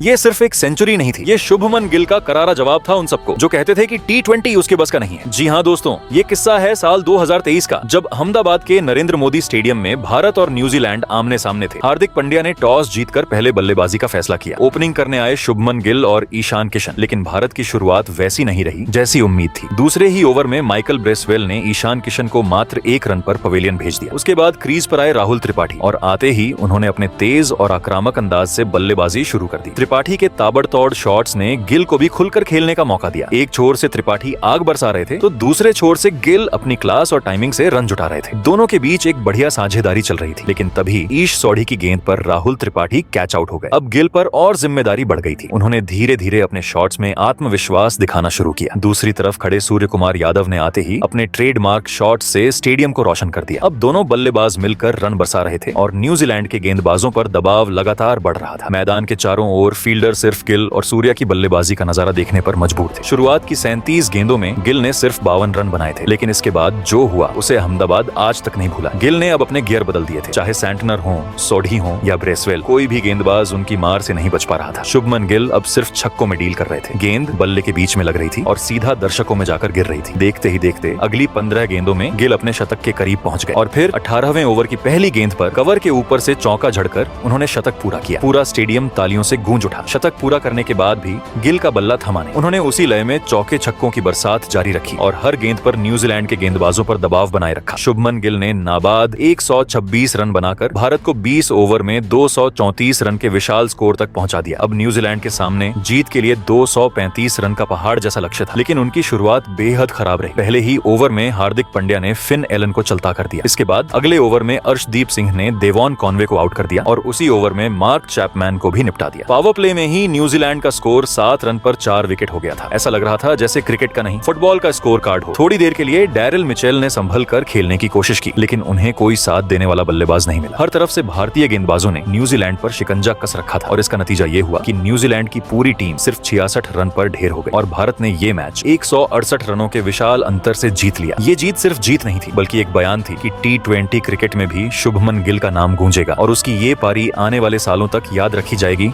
ये सिर्फ एक सेंचुरी नहीं थी, ये शुभमन गिल का करारा जवाब था उन सबको जो कहते थे कि T20 उसके बस का नहीं है। जी हाँ दोस्तों, ये किस्सा है साल 2023 का, जब अहमदाबाद के नरेंद्र मोदी स्टेडियम में भारत और न्यूजीलैंड आमने सामने थे। हार्दिक पांड्या ने टॉस जीतकर पहले बल्लेबाजी का फैसला किया। ओपनिंग करने आए शुभमन गिल और ईशान किशन, लेकिन भारत की शुरुआत वैसी नहीं रही जैसी उम्मीद थी। दूसरे ही ओवर में माइकल ब्रेसवेल ने ईशान किशन को मात्र 1 रन पर पवेलियन भेज दिया। उसके बाद क्रीज पर आए राहुल त्रिपाठी और आते ही उन्होंने अपने तेज और आक्रामक अंदाज से बल्लेबाजी शुरू कर दी। त्रिपाठी के ताबड़तोड़ शॉट्स ने गिल को भी खुलकर खेलने का मौका दिया। एक छोर से त्रिपाठी आग बरसा रहे थे तो दूसरे छोर से गिल अपनी क्लास और टाइमिंग से रन जुटा रहे थे। दोनों के बीच एक बढ़िया साझेदारी चल रही थी, लेकिन तभी ईश सौढ़ी की गेंद पर राहुल त्रिपाठी कैच आउट हो गए। अब गिल पर और जिम्मेदारी बढ़ गई थी। उन्होंने धीरे धीरे अपने शॉट्स में आत्मविश्वास दिखाना शुरू किया। दूसरी तरफ खड़े सूर्य कुमार यादव ने आते ही अपने ट्रेडमार्क शॉट से स्टेडियम को रोशन कर दिया। अब दोनों बल्लेबाज मिलकर रन बरसा रहे थे और न्यूजीलैंड के गेंदबाजों पर दबाव लगातार बढ़ रहा था। मैदान के चारों ओर फील्डर सिर्फ गिल और सूर्या की बल्लेबाजी का नजारा देखने पर मजबूर थे। शुरुआत की 37 गेंदों में गिल ने सिर्फ 52 रन बनाए थे, लेकिन इसके बाद जो हुआ उसे अहमदाबाद आज तक नहीं भूला। गिल ने अब अपने गियर बदल दिए थे। चाहे सैंटनर हो, सोढ़ी हो या ब्रेसवेल, कोई भी गेंदबाज उनकी मार से नहीं बच पा रहा था। शुभमन गिल अब सिर्फ छक्कों में डील कर रहे थे। गेंद बल्ले के बीच में लग रही थी और सीधा दर्शकों में जाकर गिर रही थी। देखते ही देखते अगली 15 गेंदों में गिल अपने शतक के करीब पहुंच गए और फिर 18वें ओवर की पहली गेंद पर कवर के ऊपर से चौका झड़कर उन्होंने शतक पूरा किया। पूरा स्टेडियम तालियों से गूंज उठा। शतक पूरा करने के बाद भी गिल का बल्ला थमा नहीं। उन्होंने उसी लय में चौके छक्कों की बरसात जारी रखी और हर गेंद पर न्यूजीलैंड के गेंदबाजों पर दबाव बनाए रखा। शुभमन गिल ने नाबाद 126 रन बनाकर भारत को 20 ओवर में 234 रन के विशाल स्कोर तक पहुंचा दिया। अब न्यूजीलैंड के सामने जीत के लिए 235 रन का पहाड़ जैसा लक्ष्य था, लेकिन उनकी शुरुआत बेहद खराब रही। पहले ही ओवर में हार्दिक पांड्या ने फिन एलन को चलता कर दिया। इसके बाद अगले ओवर में अर्शदीप सिंह ने डेवॉन कॉनवे को आउट कर दिया और उसी ओवर में मार्क चैपमैन को भी निपटा दिया। पावर प्ले में ही न्यूजीलैंड का स्कोर 7 रन पर 4 विकेट हो गया था। ऐसा लग रहा था जैसे क्रिकेट का नहीं, फुटबॉल का स्कोर कार्ड हो। थोड़ी देर के लिए डैरिल मिचेल ने संभल कर खेलने की कोशिश की, लेकिन उन्हें कोई साथ देने वाला बल्लेबाज नहीं मिला। हर तरफ से भारतीय गेंदबाजों ने न्यूजीलैंड पर शिकंजा कस रखा था और इसका नतीजा ये हुआ कि न्यूजीलैंड की पूरी टीम सिर्फ 66 रन पर ढेर हो गई और भारत ने ये मैच 168 रनों के विशाल अंतर से जीत लिया। ये जीत सिर्फ जीत नहीं थी, बल्कि एक बयान थी कि T20 क्रिकेट में भी शुभमन गिल का नाम गूंजेगा और उसकी ये पारी आने वाले सालों तक याद रखी जाएगी